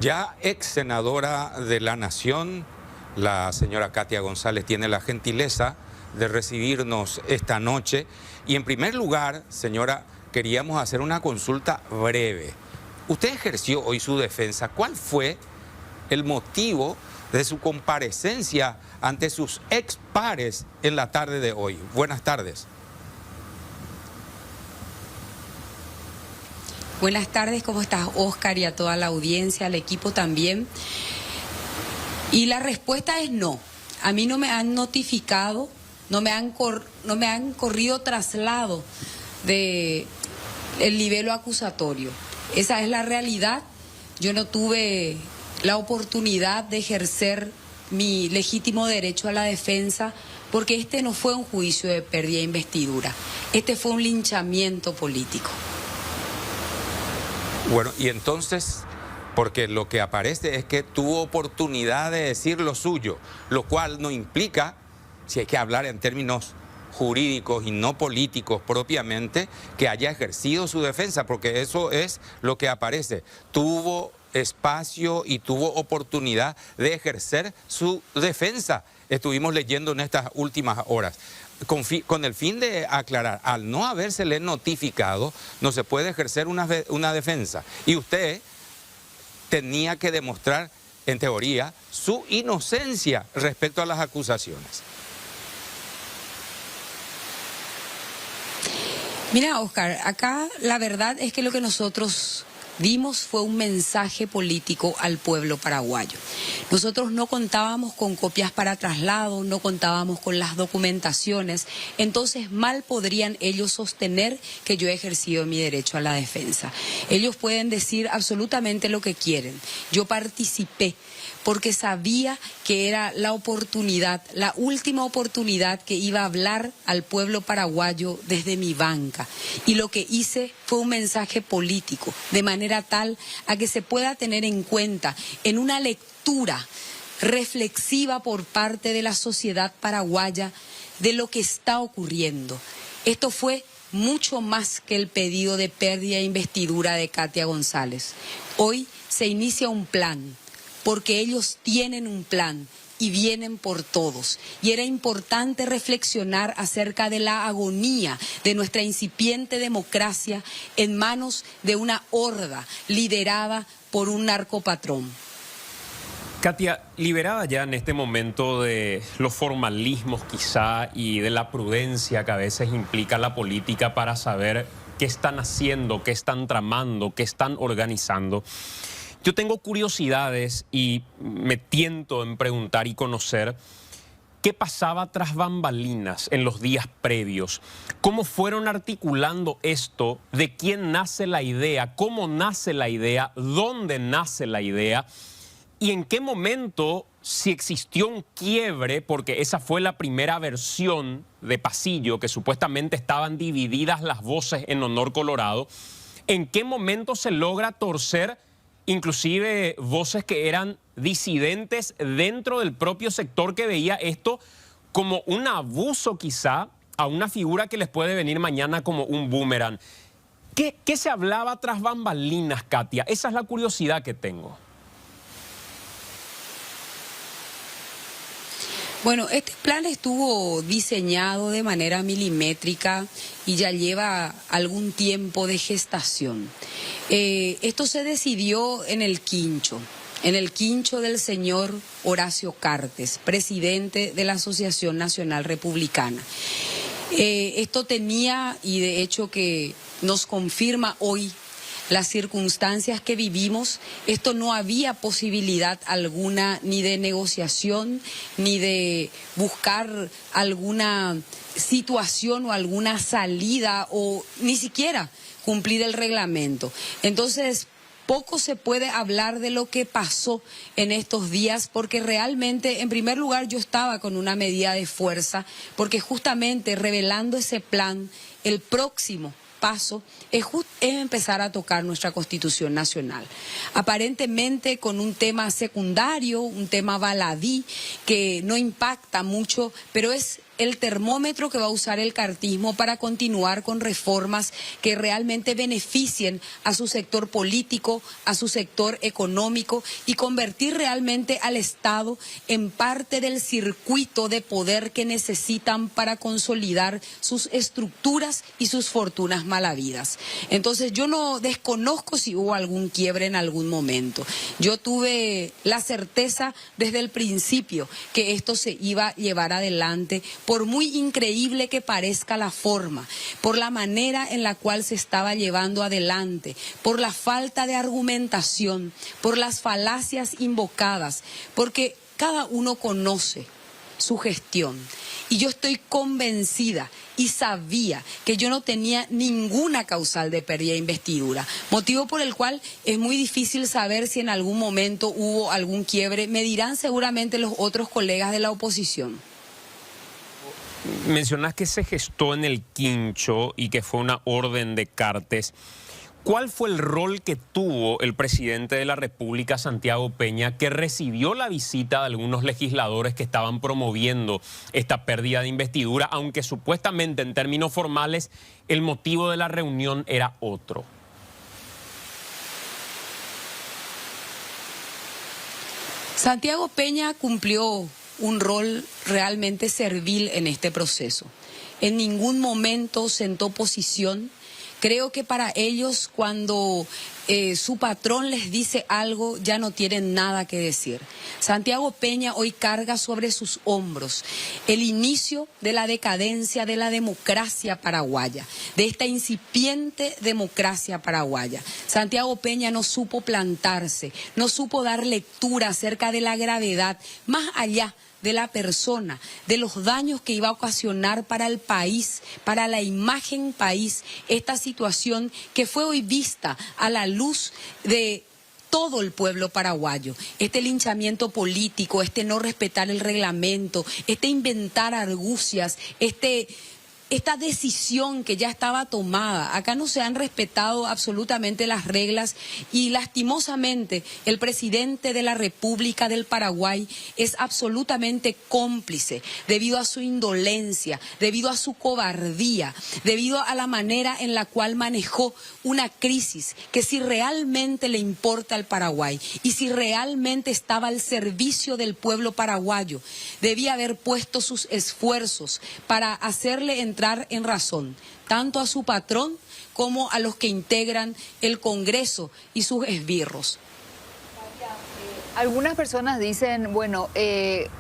Ya ex senadora de la Nación, la señora Katia González tiene la gentileza de recibirnos esta noche. Y en primer lugar, señora, queríamos hacer una consulta breve. Usted ejerció hoy su defensa. ¿Cuál fue el motivo de su comparecencia ante sus ex pares en la tarde de hoy? Buenas tardes. Buenas tardes, ¿cómo estás, Oscar, y a toda la audiencia, al equipo también? Y la respuesta es no. A mí no me han notificado, no me han corrido traslado de el nivel acusatorio. Esa es la realidad. Yo no tuve la oportunidad de ejercer mi legítimo derecho a la defensa porque este no fue un juicio de pérdida de investidura. Este fue un linchamiento político. Bueno, y entonces, porque lo que aparece es que tuvo oportunidad de decir lo suyo, lo cual no implica, si hay que hablar en términos jurídicos y no políticos propiamente, que haya ejercido su defensa, porque eso es lo que aparece. Tuvo espacio y tuvo oportunidad de ejercer su defensa. Estuvimos leyendo en estas últimas horas. Con el fin de aclarar, al no habérsele notificado, no se puede ejercer una defensa. Y usted tenía que demostrar, en teoría, su inocencia respecto a las acusaciones. Mira, Oscar, acá la verdad es que lo que nosotros dimos fue un mensaje político al pueblo paraguayo. Nosotros no contábamos con copias para traslado, no contábamos con las documentaciones, entonces mal podrían ellos sostener que yo he ejercido mi derecho a la defensa. Ellos pueden decir absolutamente lo que quieren. Yo participé porque sabía que era la oportunidad, la última oportunidad que iba a hablar al pueblo paraguayo desde mi banca. Y lo que hice fue un mensaje político, de manera tal a que se pueda tener en cuenta en una lectura reflexiva por parte de la sociedad paraguaya de lo que está ocurriendo. Esto fue mucho más que el pedido de pérdida de investidura de Katia González. Hoy se inicia un plan, porque ellos tienen un plan y vienen por todos. Y era importante reflexionar acerca de la agonía de nuestra incipiente democracia en manos de una horda liderada por un narcopatrón. Katia, liberada ya en este momento de los formalismos quizá y de la prudencia que a veces implica la política para saber qué están haciendo, qué están tramando, qué están organizando, yo tengo curiosidades y me tiento en preguntar y conocer qué pasaba tras bambalinas en los días previos. ¿Cómo fueron articulando esto? ¿De quién nace la idea? ¿Cómo nace la idea? ¿Dónde nace la idea? ¿Y en qué momento, si existió un quiebre, porque esa fue la primera versión de pasillo, que supuestamente estaban divididas las voces en Honor Colorado, en qué momento se logra torcer inclusive voces que eran disidentes dentro del propio sector que veía esto como un abuso quizá a una figura que les puede venir mañana como un boomerang? ¿Qué se hablaba tras bambalinas, Katia? Esa es la curiosidad que tengo. Bueno, este plan estuvo diseñado de manera milimétrica y ya lleva algún tiempo de gestación. Esto se decidió en el quincho del señor Horacio Cartes, presidente de la Asociación Nacional Republicana. Esto tenía, y de hecho que nos confirma hoy las circunstancias que vivimos, esto no había posibilidad alguna ni de negociación, ni de buscar alguna situación o alguna salida, o ni siquiera cumplir el reglamento. Entonces, poco se puede hablar de lo que pasó en estos días, porque realmente, en primer lugar, yo estaba con una medida de fuerza, porque justamente revelando ese plan, el próximo paso es empezar a tocar nuestra Constitución Nacional. Aparentemente con un tema secundario, un tema baladí, que no impacta mucho, pero es el termómetro que va a usar el cartismo para continuar con reformas que realmente beneficien a su sector político, a su sector económico y convertir realmente al Estado en parte del circuito de poder que necesitan para consolidar sus estructuras y sus fortunas mal habidas. Entonces yo no desconozco si hubo algún quiebre en algún momento. Yo tuve la certeza desde el principio que esto se iba a llevar adelante, por muy increíble que parezca la forma, por la manera en la cual se estaba llevando adelante, por la falta de argumentación, por las falacias invocadas, porque cada uno conoce su gestión. Y yo estoy convencida y sabía que yo no tenía ninguna causal de pérdida de investidura, motivo por el cual es muy difícil saber si en algún momento hubo algún quiebre. Me dirán seguramente los otros colegas de la oposición. Mencionás que se gestó en el Quincho y que fue una orden de Cartes. ¿Cuál fue el rol que tuvo el presidente de la República, Santiago Peña, que recibió la visita de algunos legisladores que estaban promoviendo esta pérdida de investidura, aunque supuestamente en términos formales el motivo de la reunión era otro? Santiago Peña cumplió un rol realmente servil en este proceso. En ningún momento sentó posición. Creo que para ellos, cuando su patrón les dice algo, ya no tienen nada que decir. Santiago Peña hoy carga sobre sus hombros el inicio de la decadencia de la democracia paraguaya, de esta incipiente democracia paraguaya. Santiago Peña no supo plantarse, no supo dar lectura acerca de la gravedad, más allá de la persona, de los daños que iba a ocasionar para el país, para la imagen país, esta situación que fue hoy vista a la luz de todo el pueblo paraguayo. Este linchamiento político, este no respetar el reglamento, este inventar argucias, esta decisión que ya estaba tomada. Acá no se han respetado absolutamente las reglas y lastimosamente el presidente de la República del Paraguay es absolutamente cómplice debido a su indolencia, debido a su cobardía, debido a la manera en la cual manejó una crisis que, si realmente le importa al Paraguay y si realmente estaba al servicio del pueblo paraguayo, debía haber puesto sus esfuerzos para hacerle entrar en razón, tanto a su patrón como a los que integran el Congreso y sus esbirros. Algunas personas dicen, bueno,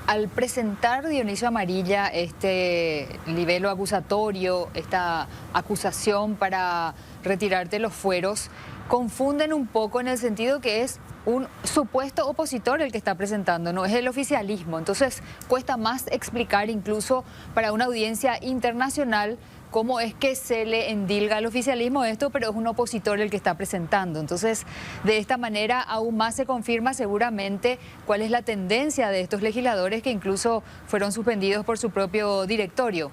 al presentar Dionisio Amarilla este libelo acusatorio, esta acusación para retirarte los fueros, confunden un poco en el sentido que es un supuesto opositor el que está presentando, no es el oficialismo. Entonces cuesta más explicar incluso para una audiencia internacional cómo es que se le endilga al oficialismo esto, pero es un opositor el que está presentando. Entonces, de esta manera aún más se confirma seguramente cuál es la tendencia de estos legisladores que incluso fueron suspendidos por su propio directorio.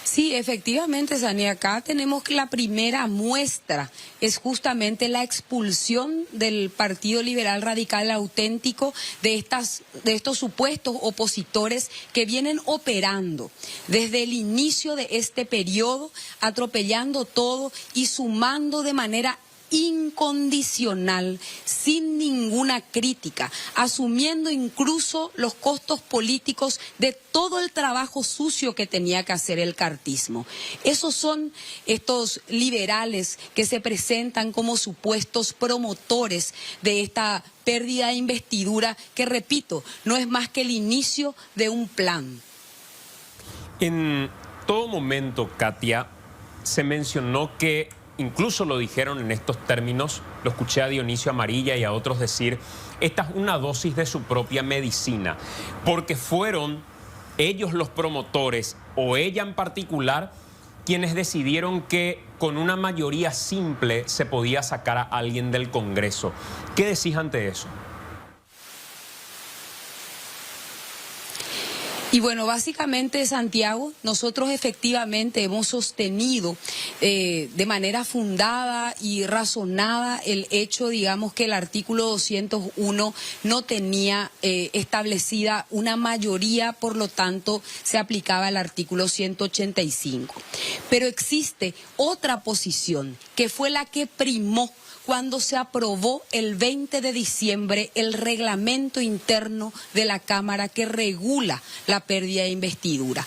Sí, efectivamente, Sani, acá tenemos que la primera muestra es justamente la expulsión del Partido Liberal Radical Auténtico de estos supuestos opositores que vienen operando desde el inicio de este periodo, atropellando todo y sumando de manera incondicional, sin ninguna crítica, asumiendo incluso los costos políticos de todo el trabajo sucio que tenía que hacer el cartismo. Esos son estos liberales que se presentan como supuestos promotores de esta pérdida de investidura que, repito, no es más que el inicio de un plan. En todo momento, Katia, se mencionó que, incluso lo dijeron en estos términos, lo escuché a Dionisio Amarilla y a otros decir, esta es una dosis de su propia medicina, porque fueron ellos los promotores, o ella en particular, quienes decidieron que con una mayoría simple se podía sacar a alguien del Congreso. ¿Qué decís ante eso? Y bueno, básicamente, Santiago, nosotros efectivamente hemos sostenido de manera fundada y razonada el hecho, digamos, que el artículo 201 no tenía establecida una mayoría, por lo tanto se aplicaba el artículo 185. Pero existe otra posición que fue la que primó cuando se aprobó el 20 de diciembre el reglamento interno de la Cámara que regula la pérdida de investidura.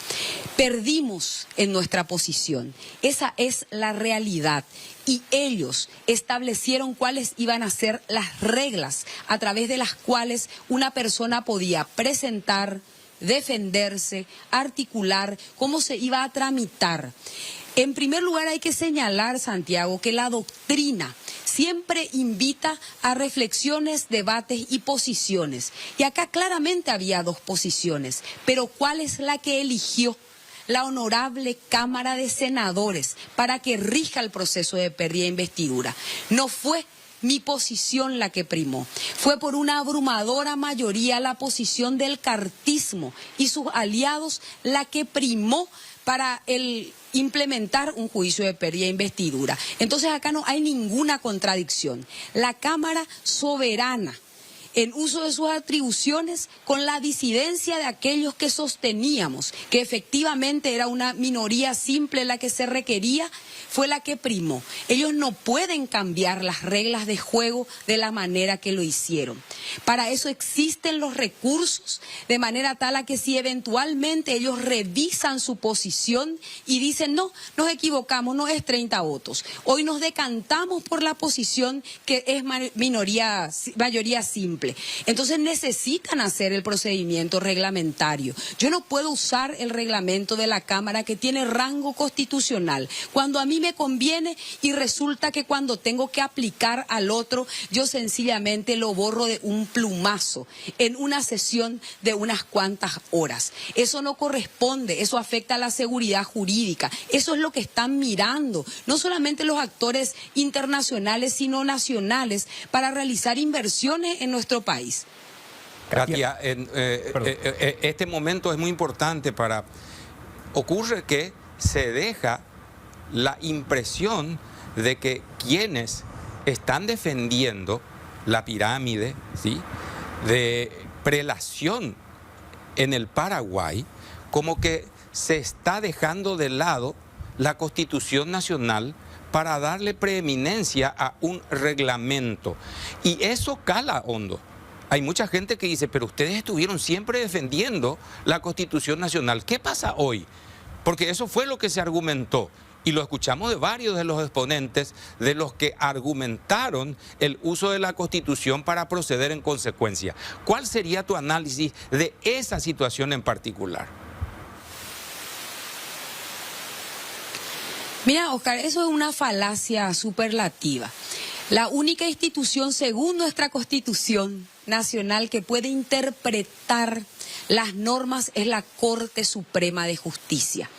Perdimos en nuestra posición, esa es la realidad. Y ellos establecieron cuáles iban a ser las reglas a través de las cuales una persona podía presentar, defenderse, articular, cómo se iba a tramitar. En primer lugar hay que señalar, Santiago, que la doctrina siempre invita a reflexiones, debates y posiciones. Y acá claramente había dos posiciones, pero ¿cuál es la que eligió la honorable Cámara de Senadores para que rija el proceso de pérdida de investidura? No fue mi posición la que primó, fue por una abrumadora mayoría la posición del cartismo y sus aliados la que primó para implementar un juicio de pérdida de investidura. Entonces acá no hay ninguna contradicción. La Cámara soberana, en uso de sus atribuciones, con la disidencia de aquellos que sosteníamos que efectivamente era una minoría simple la que se requería, fue la que primó. Ellos no pueden cambiar las reglas de juego de la manera que lo hicieron. Para eso existen los recursos, de manera tal a que si eventualmente ellos revisan su posición y dicen, no, nos equivocamos, no es 30 votos. Hoy nos decantamos por la posición que es mayoría simple. Entonces necesitan hacer el procedimiento reglamentario. Yo no puedo usar el reglamento de la Cámara que tiene rango constitucional cuando a mí me conviene y resulta que cuando tengo que aplicar al otro, yo sencillamente lo borro de un plumazo en una sesión de unas cuantas horas. Eso no corresponde, eso afecta a la seguridad jurídica. Eso es lo que están mirando, no solamente los actores internacionales, sino nacionales, para realizar inversiones en nuestro país. Katia, este momento es muy importante para... Ocurre que se deja la impresión de que quienes están defendiendo la pirámide, ¿sí?, de prelación en el Paraguay, como que se está dejando de lado la Constitución Nacional para darle preeminencia a un reglamento. Y eso cala hondo. Hay mucha gente que dice, pero ustedes estuvieron siempre defendiendo la Constitución Nacional. ¿Qué pasa hoy? Porque eso fue lo que se argumentó. Y lo escuchamos de varios de los exponentes, de los que argumentaron el uso de la Constitución para proceder en consecuencia. ¿Cuál sería tu análisis de esa situación en particular? Mira, Oscar, eso es una falacia superlativa. La única institución, según nuestra Constitución Nacional, que puede interpretar las normas es la Corte Suprema de Justicia.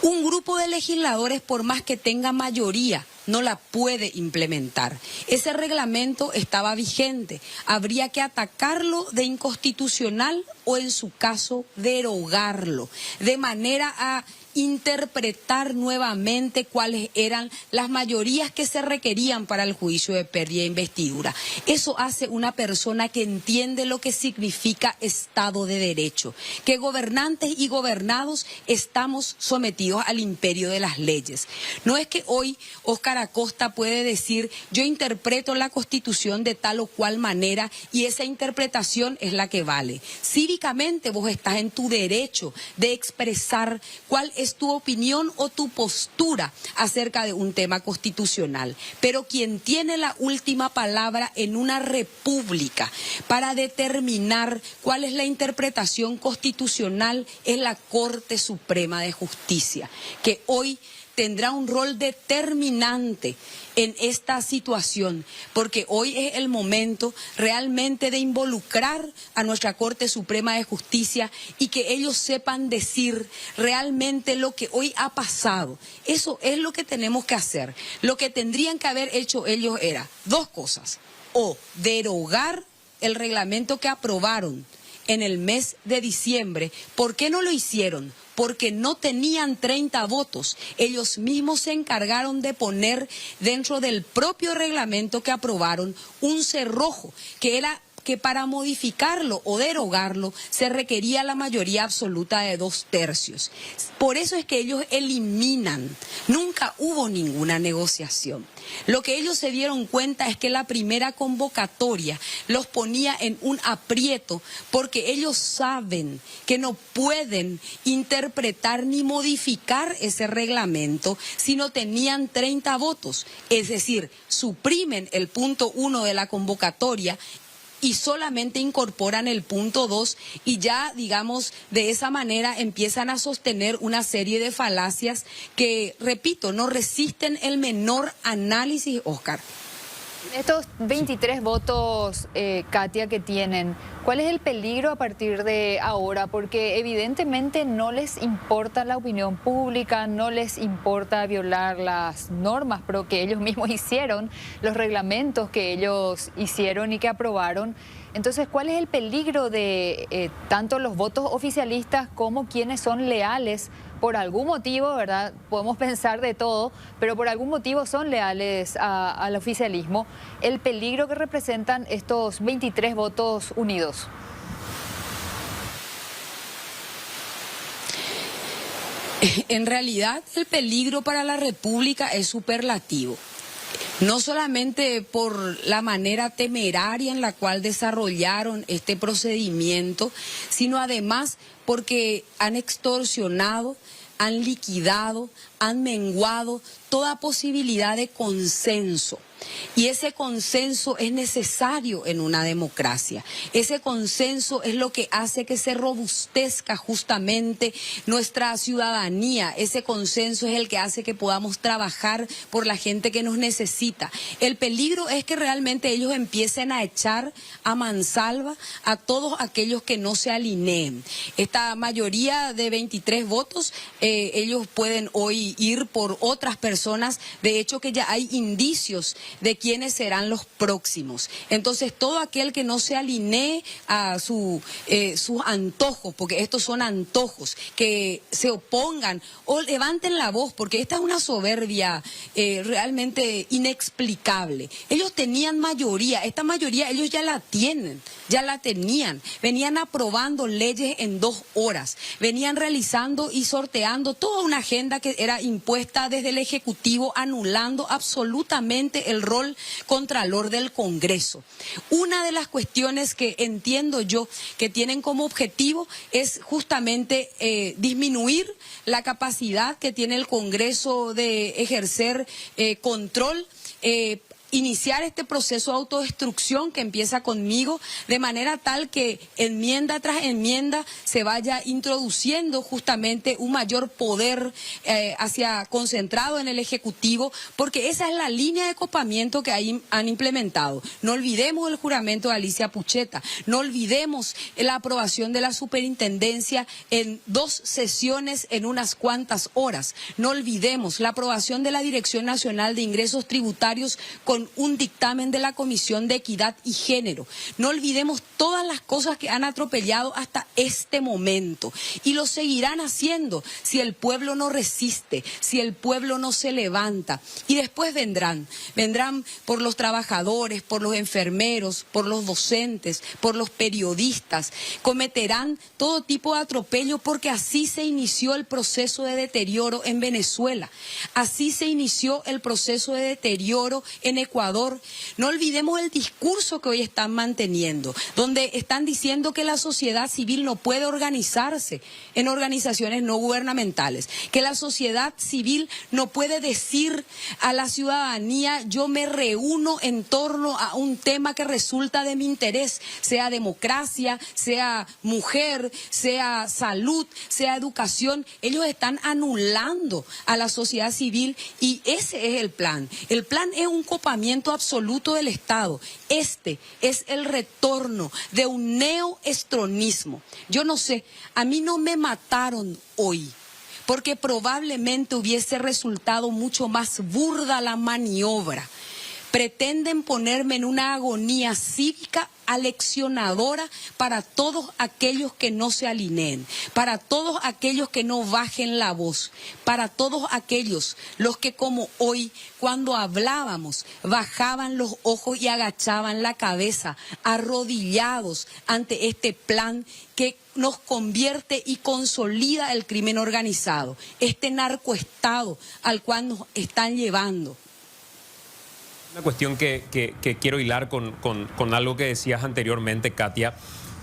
Un grupo de legisladores, por más que tenga mayoría, no la puede implementar. Ese reglamento estaba vigente. Habría que atacarlo de inconstitucional o, en su caso, derogarlo, de manera a interpretar nuevamente cuáles eran las mayorías que se requerían para el juicio de pérdida de investidura. Eso hace una persona que entiende lo que significa Estado de Derecho, que gobernantes y gobernados estamos sometidos al imperio de las leyes. No es que hoy Óscar Acosta puede decir, yo interpreto la Constitución de tal o cual manera y esa interpretación es la que vale. Cívicamente vos estás en tu derecho de expresar cuál es tu opinión o tu postura acerca de un tema constitucional. Pero quien tiene la última palabra en una república para determinar cuál es la interpretación constitucional es la Corte Suprema de Justicia, que hoy tendrá un rol determinante en esta situación, porque hoy es el momento realmente de involucrar a nuestra Corte Suprema de Justicia y que ellos sepan decir realmente lo que hoy ha pasado. Eso es lo que tenemos que hacer. Lo que tendrían que haber hecho ellos era dos cosas: o derogar el reglamento que aprobaron en el mes de diciembre. ¿Por qué no lo hicieron? Porque no tenían 30 votos. Ellos mismos se encargaron de poner dentro del propio reglamento que aprobaron un cerrojo, que era que para modificarlo o derogarlo se requería la mayoría absoluta de 2/3. Por eso es que ellos eliminan. Nunca hubo ninguna negociación. Lo que ellos se dieron cuenta es que la primera convocatoria los ponía en un aprieto porque ellos saben que no pueden interpretar ni modificar ese reglamento si no tenían 30 votos. Es decir, suprimen el punto 1 de la convocatoria y solamente incorporan el punto 2 y ya, digamos, de esa manera empiezan a sostener una serie de falacias que, repito, no resisten el menor análisis, Oscar. Estos 23 votos, Katia, que tienen, ¿cuál es el peligro a partir de ahora? Porque evidentemente no les importa la opinión pública, no les importa violar las normas pero que ellos mismos hicieron, los reglamentos que ellos hicieron y que aprobaron. Entonces, ¿cuál es el peligro de tanto los votos oficialistas como quienes son leales? Por algún motivo, ¿verdad? Podemos pensar de todo, pero por algún motivo son leales al oficialismo. El peligro que representan estos 23 votos unidos. En realidad, el peligro para la República es superlativo. No solamente por la manera temeraria en la cual desarrollaron este procedimiento, sino además porque han extorsionado, han liquidado, han menguado toda posibilidad de consenso. Y ese consenso es necesario en una democracia. Ese consenso es lo que hace que se robustezca justamente nuestra ciudadanía. Ese consenso es el que hace que podamos trabajar por la gente que nos necesita. El peligro es que realmente ellos empiecen a echar a mansalva a todos aquellos que no se alineen. Esta mayoría de 23 votos, ellos pueden hoy ir por otras personas. De hecho, que ya hay indicios de quiénes serán los próximos. Entonces, todo aquel que no se alinee a sus antojos, porque estos son antojos, que se opongan o levanten la voz, porque esta es una soberbia realmente inexplicable. Ellos tenían mayoría, esta mayoría ellos ya la tienen, ya la tenían. Venían aprobando leyes en 2 horas, venían realizando y sorteando toda una agenda que era impuesta desde el Ejecutivo, anulando absolutamente el rol contralor del Congreso. Una de las cuestiones que entiendo yo que tienen como objetivo es justamente disminuir la capacidad que tiene el Congreso de ejercer control, iniciar este proceso de autodestrucción que empieza conmigo, de manera tal que enmienda tras enmienda se vaya introduciendo justamente un mayor poder concentrado en el Ejecutivo, porque esa es la línea de copamiento que ahí han implementado. No olvidemos el juramento de Alicia Pucheta, no olvidemos la aprobación de la superintendencia en 2 sesiones en unas cuantas horas, no olvidemos la aprobación de la Dirección Nacional de Ingresos Tributarios con un dictamen de la Comisión de Equidad y Género. No olvidemos todas las cosas que han atropellado hasta este momento y lo seguirán haciendo si el pueblo no resiste, si el pueblo no se levanta. Y después vendrán por los trabajadores, por los enfermeros, por los docentes, por los periodistas. Cometerán todo tipo de atropello porque así se inició el proceso de deterioro en Venezuela. Así se inició el proceso de deterioro en Ecuador. No olvidemos el discurso que hoy están manteniendo, donde están diciendo que la sociedad civil no puede organizarse en organizaciones no gubernamentales, que la sociedad civil no puede decir a la ciudadanía: yo me reúno en torno a un tema que resulta de mi interés, sea democracia, sea mujer, sea salud, sea educación. Ellos están anulando a la sociedad civil y ese es el plan. El plan es un copamiento absoluto del Estado. Este es el retorno de un neoestronismo. Yo no sé, a mí no me mataron hoy, porque probablemente hubiese resultado mucho más burda la maniobra. Pretenden ponerme en una agonía cívica aleccionadora para todos aquellos que no se alineen, para todos aquellos que no bajen la voz, para todos aquellos los que como hoy, cuando hablábamos, bajaban los ojos y agachaban la cabeza, arrodillados ante este plan que nos convierte y consolida el crimen organizado, este narcoestado al cual nos están llevando. Una cuestión que quiero hilar con algo que decías anteriormente, Katia.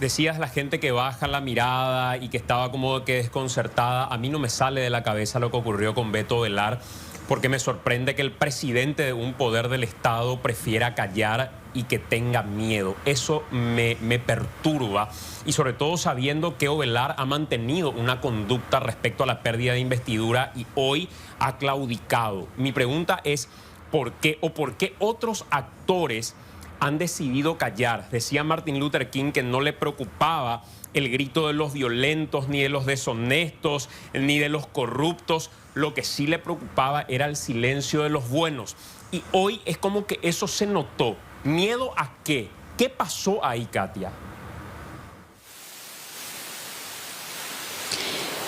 Decías la gente que baja la mirada y que estaba como que desconcertada. A mí no me sale de la cabeza lo que ocurrió con Beto Ovelar, porque me sorprende que el presidente de un poder del Estado prefiera callar y que tenga miedo. Eso me perturba, y sobre todo sabiendo que Ovelar ha mantenido una conducta respecto a la pérdida de investidura y hoy ha claudicado. Mi pregunta es, ¿por qué otros actores han decidido callar? Decía Martin Luther King que no le preocupaba el grito de los violentos, ni de los deshonestos, ni de los corruptos. Lo que sí le preocupaba era el silencio de los buenos. Y hoy es como que eso se notó. ¿Miedo a qué? ¿Qué pasó ahí, Katia?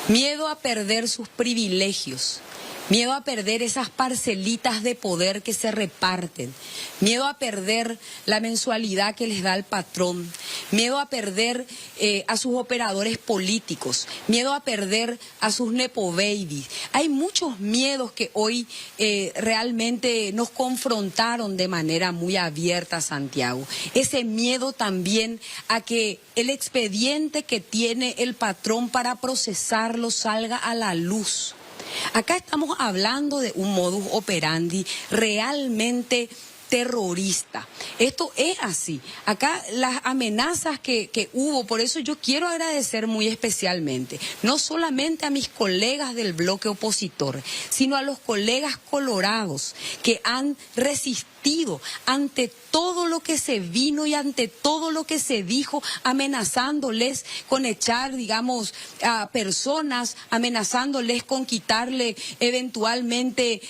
Miedo a perder sus privilegios. Miedo a perder esas parcelitas de poder que se reparten. Miedo a perder la mensualidad que les da el patrón. Miedo a perder a sus operadores políticos. Miedo a perder a sus nepo babies. Hay muchos miedos que hoy realmente nos confrontaron de manera muy abierta, Santiago. Ese miedo también a que el expediente que tiene el patrón para procesarlo salga a la luz. Acá estamos hablando de un modus operandi realmente terrorista. Esto es así. Acá las amenazas que hubo, por eso yo quiero agradecer muy especialmente, no solamente a mis colegas del bloque opositor, sino a los colegas colorados que han resistido ante todo lo que se vino y ante todo lo que se dijo, amenazándoles con echar, digamos, a personas, amenazándoles con quitarle eventualmente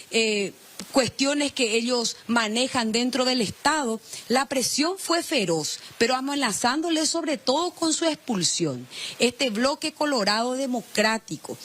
cuestiones que ellos manejan dentro del Estado. La presión fue feroz, pero amenazándoles sobre todo con su expulsión. Este bloque colorado democrático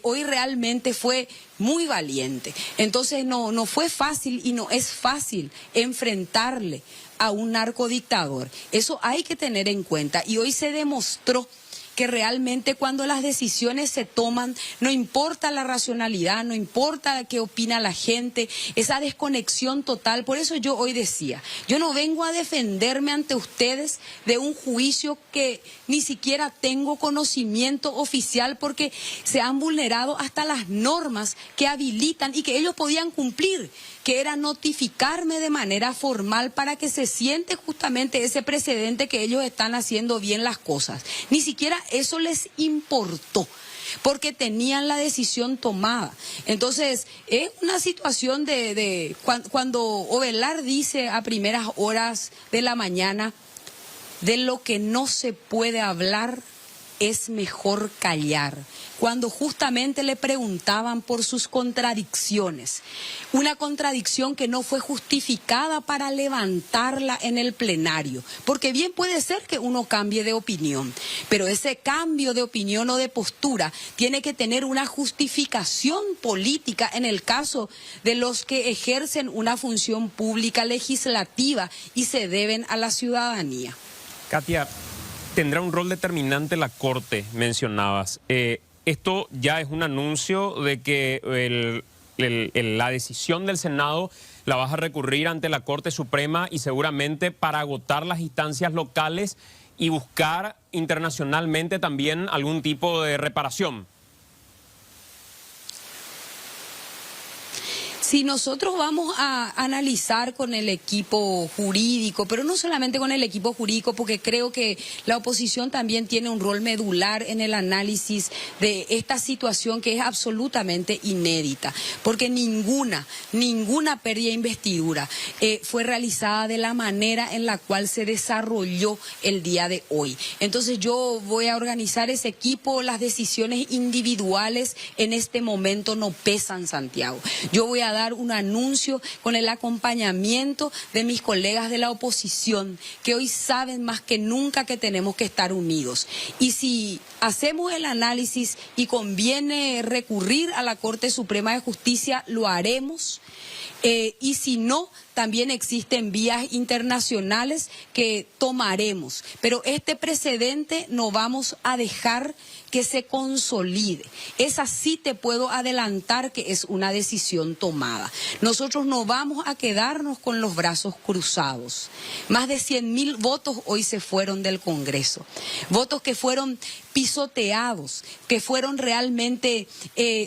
hoy realmente fue muy valiente. Entonces no fue fácil y no es fácil enfrentarle a un narcodictador. Eso hay que tener en cuenta, y hoy se demostró que realmente cuando las decisiones se toman, no importa la racionalidad, no importa qué opina la gente, esa desconexión total. Por eso yo hoy decía, yo no vengo a defenderme ante ustedes de un juicio que ni siquiera tengo conocimiento oficial, porque se han vulnerado hasta las normas que habilitan y que ellos podían cumplir, que era notificarme de manera formal para que se siente justamente ese precedente que ellos están haciendo bien las cosas. Ni siquiera eso les importó, porque tenían la decisión tomada. Entonces, es una situación de cuando Ovelar dice a primeras horas de la mañana, de lo que no se puede hablar es mejor callar, cuando justamente le preguntaban por sus contradicciones, una contradicción que no fue justificada para levantarla en el plenario, porque bien puede ser que uno cambie de opinión, pero ese cambio de opinión o de postura tiene que tener una justificación política en el caso de los que ejercen una función pública legislativa y se deben a la ciudadanía. Katia, tendrá un rol determinante la Corte, mencionabas. Esto ya es un anuncio de que la decisión del Senado la vas a recurrir ante la Corte Suprema, y seguramente para agotar las instancias locales y buscar internacionalmente también algún tipo de reparación. Si nosotros vamos a analizar con el equipo jurídico, pero no solamente con el equipo jurídico, porque creo que la oposición también tiene un rol medular en el análisis de esta situación que es absolutamente inédita, porque ninguna pérdida de investidura fue realizada de la manera en la cual se desarrolló el día de hoy. Entonces yo voy a organizar ese equipo, las decisiones individuales en este momento no pesan, Santiago. Yo voy a dar un anuncio con el acompañamiento de mis colegas de la oposición, que hoy saben más que nunca que tenemos que estar unidos. Y si hacemos el análisis y conviene recurrir a la Corte Suprema de Justicia, lo haremos. Y si no, también existen vías internacionales que tomaremos. Pero este precedente no vamos a dejar que se consolide. Esa sí te puedo adelantar que es una decisión tomada. Nosotros no vamos a quedarnos con los brazos cruzados. Más de 100.000 votos hoy se fueron del Congreso. Votos que fueron pisoteados, que fueron realmente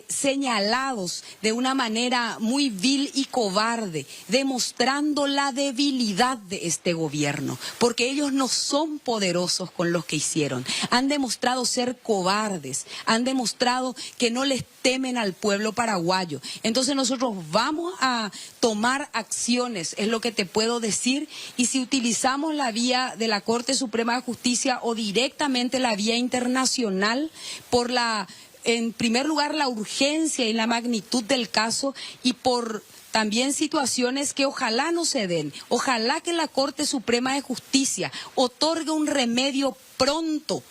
señalados de una manera muy vil y cobarde, demostrando la debilidad de este gobierno, porque ellos no son poderosos con los que hicieron. Han demostrado ser cobardes, han demostrado que no les temen al pueblo paraguayo. Entonces nosotros vamos a tomar acciones, es lo que te puedo decir, y si utilizamos la vía de la Corte Suprema de Justicia o directamente la vía internacional por en primer lugar, la urgencia y la magnitud del caso y por también situaciones que ojalá no se den. Ojalá que la Corte Suprema de Justicia otorgue un remedio pronto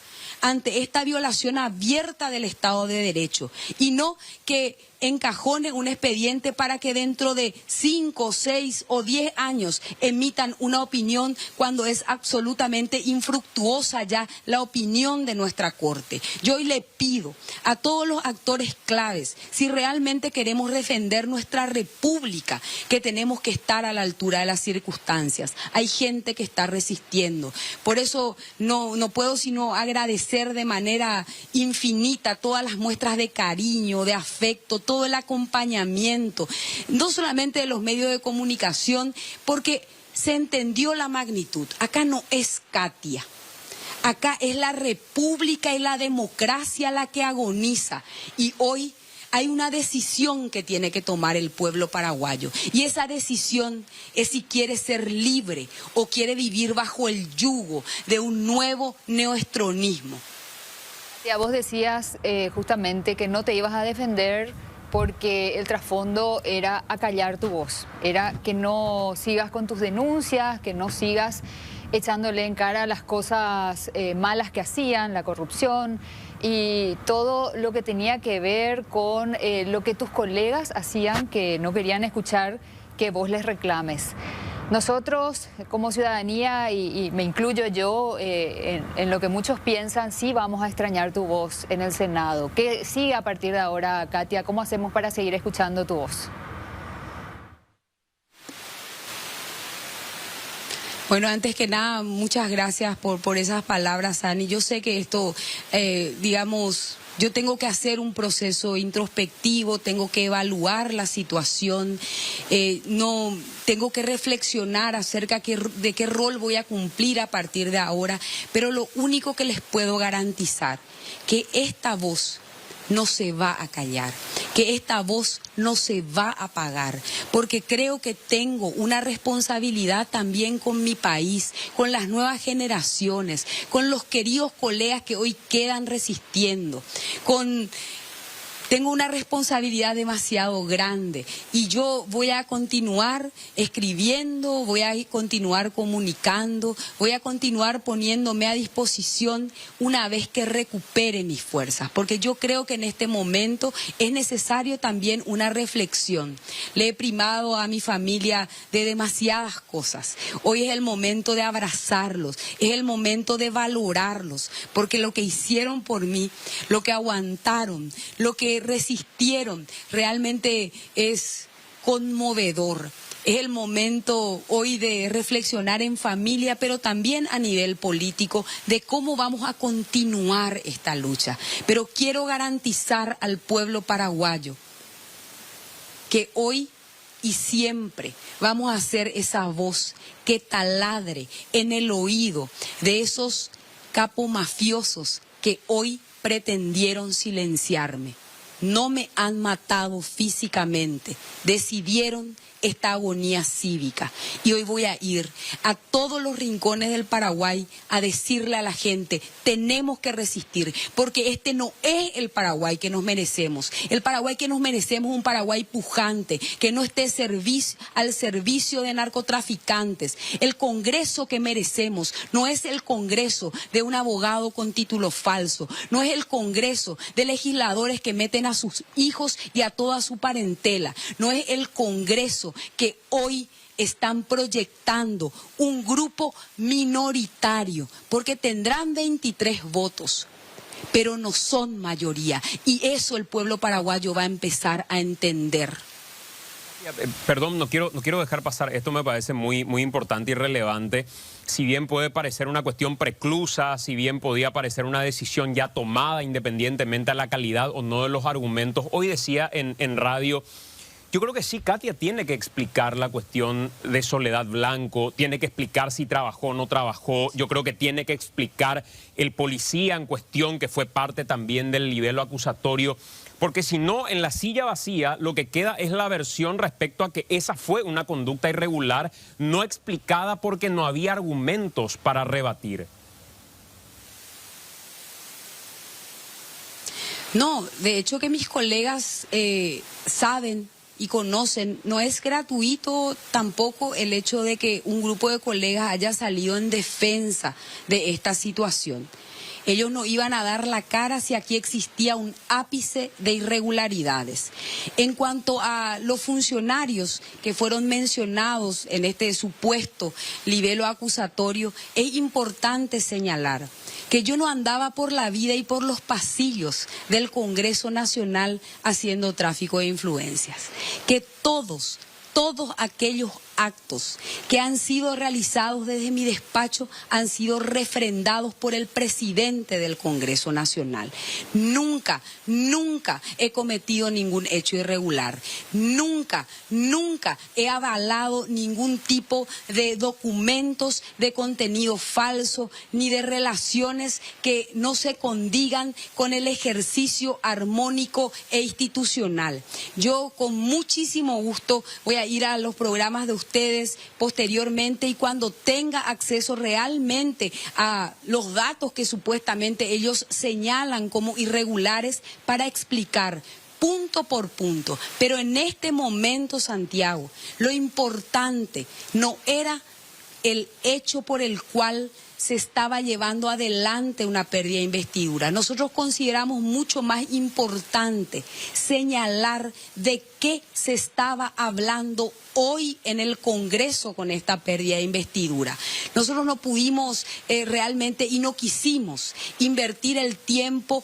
ante esta violación abierta del Estado de Derecho y no que encajone un expediente para que dentro de 5, 6 o 10 años emitan una opinión cuando es absolutamente infructuosa ya la opinión de nuestra Corte. Yo hoy le pido a todos los actores claves, si realmente queremos defender nuestra república, que tenemos que estar a la altura de las circunstancias. Hay gente que está resistiendo. Por eso no puedo sino agradecer de manera infinita todas las muestras de cariño, de afecto, todo el acompañamiento, no solamente de los medios de comunicación, porque se entendió la magnitud. Acá no es Katia, acá es la república y la democracia la que agoniza, y hoy hay una decisión que tiene que tomar el pueblo paraguayo, y esa decisión es si quiere ser libre o quiere vivir bajo el yugo de un nuevo neoestronismo. Ya vos decías justamente que no te ibas a defender porque el trasfondo era acallar tu voz, era que no sigas con tus denuncias, que no sigas echándole en cara las cosas malas que hacían, la corrupción y todo lo que tenía que ver con lo que tus colegas hacían, que no querían escuchar que vos les reclames. Nosotros, como ciudadanía, y me incluyo yo, en lo que muchos piensan, sí vamos a extrañar tu voz en el Senado. ¿Qué sigue a partir de ahora, Katia? ¿Cómo hacemos para seguir escuchando tu voz? Bueno, antes que nada, muchas gracias por esas palabras, Ani. Yo sé que esto, digamos, yo tengo que hacer un proceso introspectivo, tengo que evaluar la situación, no tengo que reflexionar acerca de qué rol voy a cumplir a partir de ahora, pero lo único que les puedo garantizar, que esta voz no se va a callar, que esta voz no se va a apagar, porque creo que tengo una responsabilidad también con mi país, con las nuevas generaciones, con los queridos colegas que hoy quedan resistiendo, tengo una responsabilidad demasiado grande y yo voy a continuar escribiendo, voy a continuar comunicando, voy a continuar poniéndome a disposición una vez que recupere mis fuerzas, porque yo creo que en este momento es necesario también una reflexión. Le he primado a mi familia de demasiadas cosas. Hoy es el momento de abrazarlos, es el momento de valorarlos, porque lo que hicieron por mí, lo que aguantaron, lo que resistieron, realmente es conmovedor. Es el momento hoy de reflexionar en familia, pero también a nivel político, de cómo vamos a continuar esta lucha. Pero quiero garantizar al pueblo paraguayo que hoy y siempre vamos a ser esa voz que taladre en el oído de esos capomafiosos que hoy pretendieron silenciarme. no me han matado físicamente, decidieron esta agonía cívica. Y hoy voy a ir a todos los rincones del Paraguay a decirle a la gente, tenemos que resistir, porque este no es el Paraguay que nos merecemos. El Paraguay que nos merecemos es un Paraguay pujante, que no esté al servicio de narcotraficantes. El Congreso que merecemos no es el Congreso de un abogado con título falso, no es el Congreso de legisladores que meten a sus hijos y a toda su parentela, no es el Congreso que hoy están proyectando un grupo minoritario, porque tendrán 23 votos, pero no son mayoría, y eso el pueblo paraguayo va a empezar a entender. Perdón, no quiero dejar pasar, esto me parece muy importante y relevante. Si bien puede parecer una cuestión preclusa, si bien podía parecer una decisión ya tomada independientemente a la calidad o no de los argumentos, hoy decía en radio, yo creo que sí, Katia tiene que explicar la cuestión de Soledad Blanco, tiene que explicar si trabajó o no trabajó, yo creo que tiene que explicar el policía en cuestión que fue parte también del libelo acusatorio, porque si no, en la silla vacía lo que queda es la versión respecto a que esa fue una conducta irregular no explicada porque no había argumentos para rebatir. No, de hecho que mis colegas saben y conocen, no es gratuito tampoco el hecho de que un grupo de colegas haya salido en defensa de esta situación. Ellos no iban a dar la cara si aquí existía un ápice de irregularidades. En cuanto a los funcionarios que fueron mencionados en este supuesto libelo acusatorio, es importante señalar que yo no andaba por la vida y por los pasillos del Congreso Nacional haciendo tráfico de influencias, que todos aquellos actos que han sido realizados desde mi despacho han sido refrendados por el presidente del Congreso Nacional. Nunca he cometido ningún hecho irregular. Nunca he avalado ningún tipo de documentos de contenido falso ni de relaciones que no se condigan con el ejercicio armónico e institucional. Yo con muchísimo gusto voy a ir a los programas de ustedes posteriormente y cuando tenga acceso realmente a los datos que supuestamente ellos señalan como irregulares para explicar punto por punto. Pero en este momento, Santiago, lo importante no era el hecho por el cual se estaba llevando adelante una pérdida de investidura. Nosotros consideramos mucho más importante señalar de qué se estaba hablando hoy en el Congreso con esta pérdida de investidura. Nosotros no pudimos realmente y no quisimos invertir el tiempo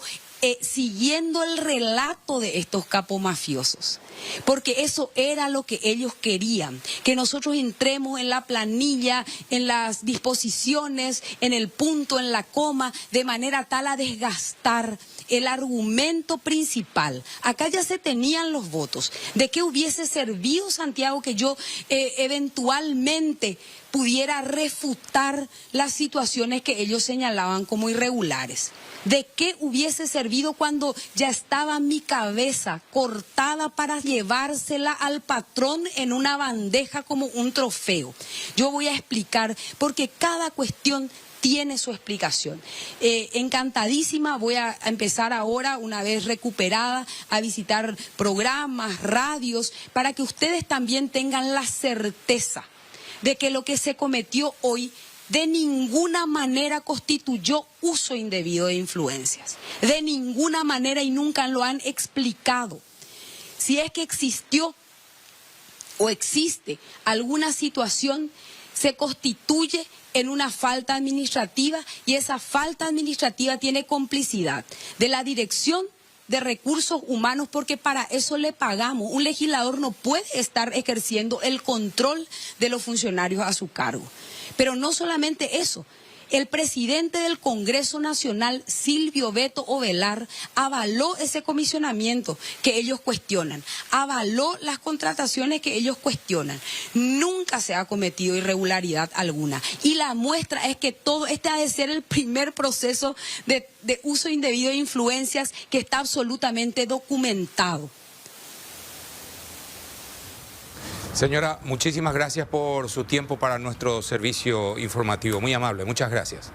siguiendo el relato de estos capos mafiosos, porque eso era lo que ellos querían, que nosotros entremos en la planilla, en las disposiciones, en el punto, en la coma, de manera tal a desgastar el argumento principal. Acá ya se tenían los votos. ¿De qué hubiese servido, Santiago, que yo eventualmente pudiera refutar las situaciones que ellos señalaban como irregulares? ¿De qué hubiese servido cuando ya estaba mi cabeza cortada para llevársela al patrón en una bandeja como un trofeo? Yo voy a explicar, porque cada cuestión tiene su explicación. Encantadísima, voy a empezar ahora, una vez recuperada, a visitar programas, radios, para que ustedes también tengan la certeza de que lo que se cometió hoy de ninguna manera constituyó uso indebido de influencias. De ninguna manera, y nunca lo han explicado. Si es que existió o existe alguna situación, se constituye en una falta administrativa y esa falta administrativa tiene complicidad de la Dirección de Recursos Humanos, porque para eso le pagamos. Un legislador no puede estar ejerciendo el control de los funcionarios a su cargo. Pero no solamente eso, El presidente del Congreso Nacional, Silvio Beto Ovelar, avaló ese comisionamiento que ellos cuestionan, avaló las contrataciones que ellos cuestionan. Nunca se ha cometido irregularidad alguna. Y la muestra es que todo este ha de ser el primer proceso de uso indebido de influencias que está absolutamente documentado. Señora, muchísimas gracias por su tiempo para nuestro servicio informativo. Muy amable, muchas gracias.